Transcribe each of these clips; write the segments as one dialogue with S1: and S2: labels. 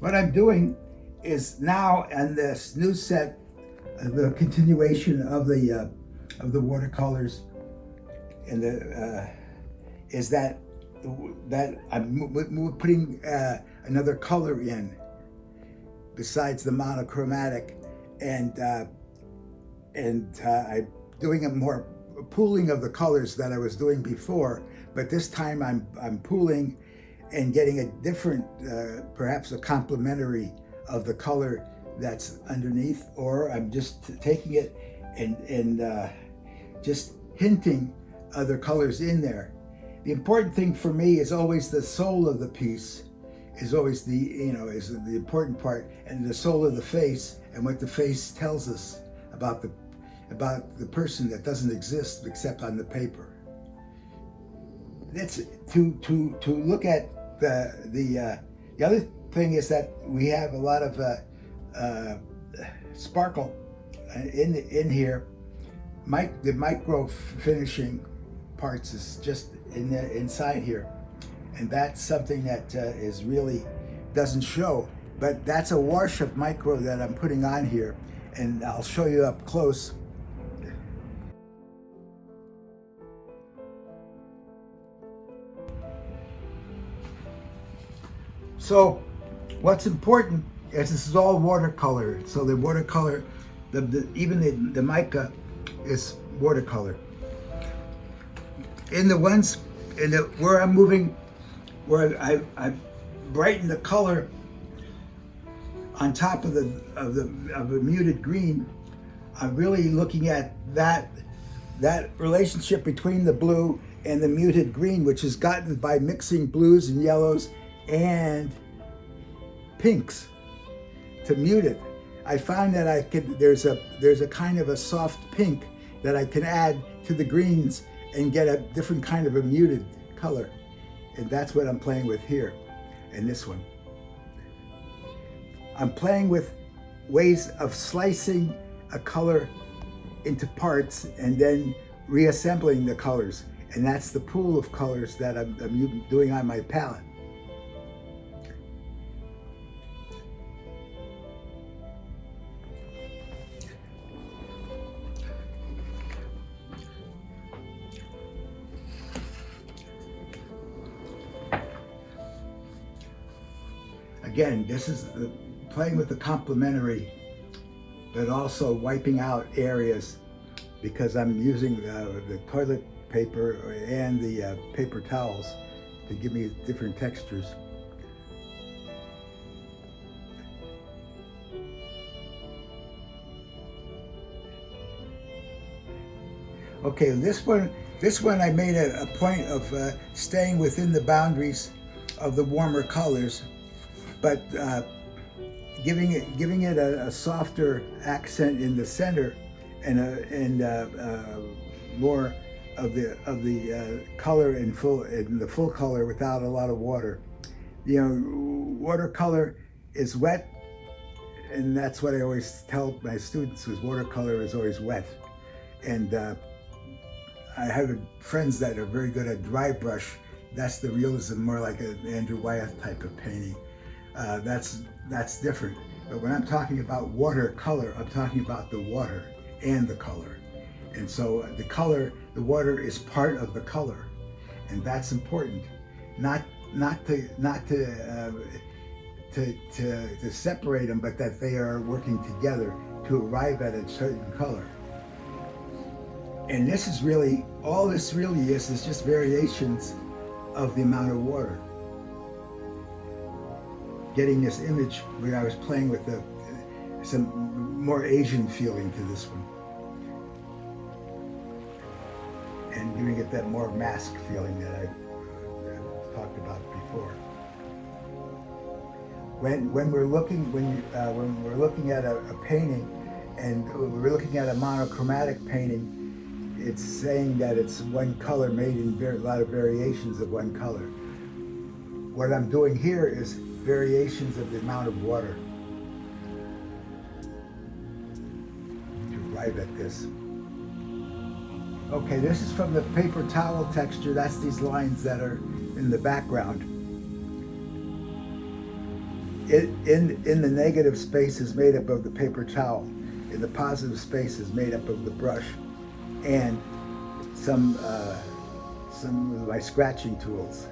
S1: What I'm doing is now on this new set, the continuation of the watercolors, and the is that I'm putting another color in besides the monochromatic, and I'm doing a more pooling of the colors that I was doing before, but this time I'm pooling and getting a different, perhaps a complementary of the color that's underneath, or I'm just taking it and just hinting other colors in there. The important thing for me is always the soul of the piece is always is the important part, and the soul of the face and what the face tells us about the person that doesn't exist except on the paper. That's to look at the other thing is that we have a lot of sparkle in here. The micro finishing parts is just inside here, and that's something that is really doesn't show, but that's a wash of micro that I'm putting on here, and I'll show you up close. So what's important is this is all watercolor. So the watercolor, even the mica is watercolor. In the ones where I'm moving, where I brighten the color on top of the muted green, I'm really looking at that relationship between the blue and the muted green, which is gotten by mixing blues and yellows and pinks to mute it. I find that there's a kind of a soft pink that I can add to the greens and get a different kind of a muted color, and that's what I'm playing with here in this one. I'm playing with ways of slicing a color into parts and then reassembling the colors, and that's the pool of colors that I'm doing on my palette. Again, this is playing with the complementary, but also wiping out areas, because I'm using the toilet paper and the paper towels to give me different textures. Okay, this one I made a point of staying within the boundaries of the warmer colors, but giving it a softer accent in the center, and more of the color in the full color without a lot of water. You know, watercolor is wet, and that's what I always tell my students: is watercolor is always wet. And I have friends that are very good at dry brush. That's the realism, more like an Andrew Wyeth type of painting. That's different. But when I'm talking about watercolor, I'm talking about the water and the color. And so the water is part of the color, and that's important. Not to separate them, but that they are working together to arrive at a certain color. And this is really, all this really is just variations of the amount of water. Getting this image where I was playing with some more Asian feeling to this one, and giving it that more mask feeling that I've talked about before. When we're looking at a painting, and we're looking at a monochromatic painting, it's saying that it's one color made in a lot of variations of one color. What I'm doing here is variations of the amount of water to arrive at this. Okay, this is from the paper towel texture. That's these lines that are in the background. in the negative space is made up of the paper towel, and the positive space is made up of the brush and some of my scratching tools.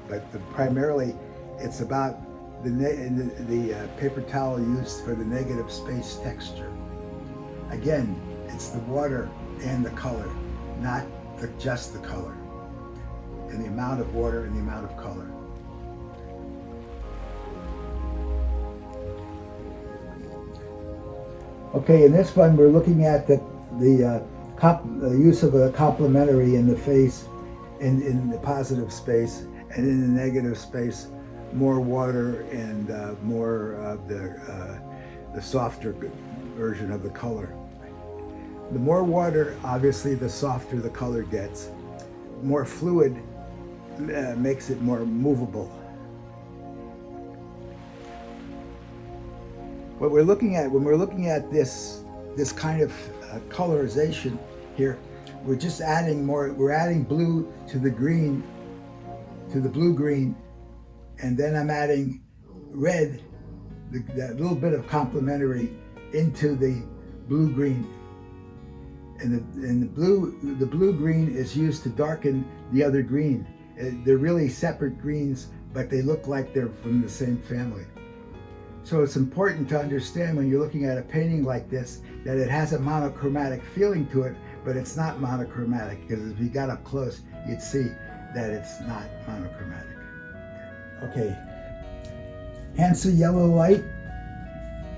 S1: But primarily, it's about the paper towel used for the negative space texture. Again, it's the water and the color, not just the color, and the amount of water and the amount of color. Okay, in this one we're looking at the use of a complementary in the face, in the positive space, and in the negative space, more water and more of the softer version of the color. The more water, obviously, the softer the color gets. More fluid makes it more movable. What we're looking at when we're looking at this kind of colorization here, we're just adding more. We're adding blue to the green, to the blue-green, and then I'm adding red, that little bit of complementary, into the blue-green. And the blue-green is used to darken the other green. They're really separate greens, but they look like they're from the same family. So it's important to understand when you're looking at a painting like this that it has a monochromatic feeling to it, but it's not monochromatic, because if you got up close, you'd see that it's not monochromatic. Okay, Hansa yellow light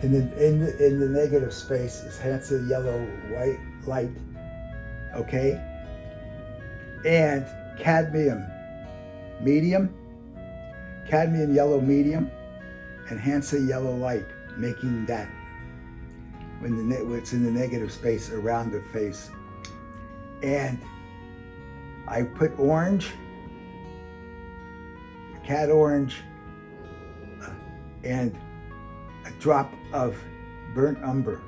S1: in the negative space is Hansa yellow white light, okay, and cadmium yellow medium, and Hansa yellow light, making that when it's in the negative space around the face. And I put orange, cat orange, and a drop of burnt umber,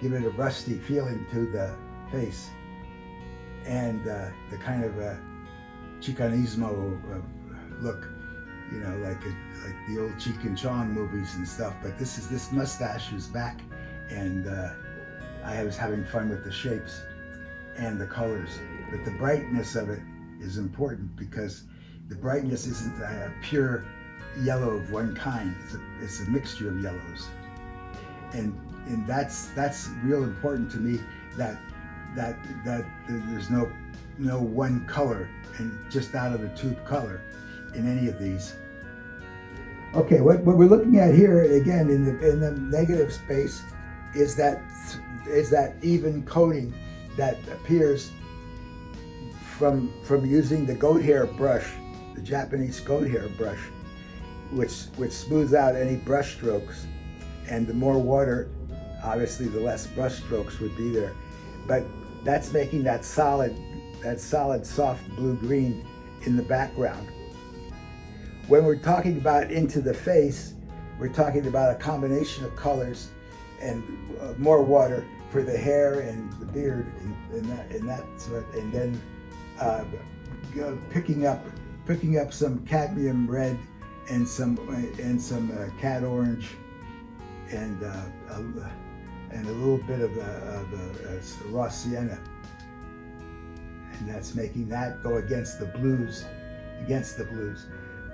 S1: give it a rusty feeling to the face, and the kind of a Chicanismo look, you know, like the old Cheech and Chong movies and stuff. But this mustache is back, and I was having fun with the shapes and the colors. But the brightness of it is important, because the brightness isn't a pure yellow of one kind. It's a mixture of yellows, and that's real important to me, that there's no one color and just out of the tube color in any of these. Okay, what we're looking at here again in the negative space is that even coating that appears from using the goat hair brush, the Japanese goat hair brush, which smooths out any brush strokes. And the more water, obviously, the less brush strokes would be there. But that's making that solid soft blue-green in the background. When we're talking about into the face, we're talking about a combination of colors and more water for the hair and the beard and that sort, and then picking up some cadmium red and some cat orange and a little bit of raw sienna, and that's making that go against the blues.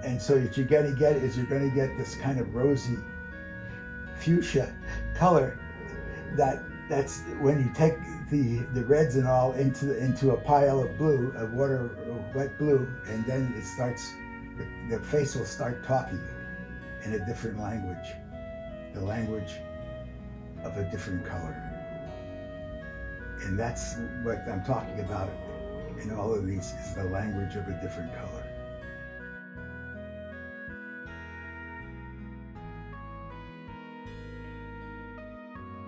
S1: And so what you're going to get is this kind of rosy fuchsia color. That's when you take the reds and all into a pile of blue, of wet blue, and then it starts. The face will start talking in a different language, the language of a different color. And that's what I'm talking about in all of these, is the language of a different color.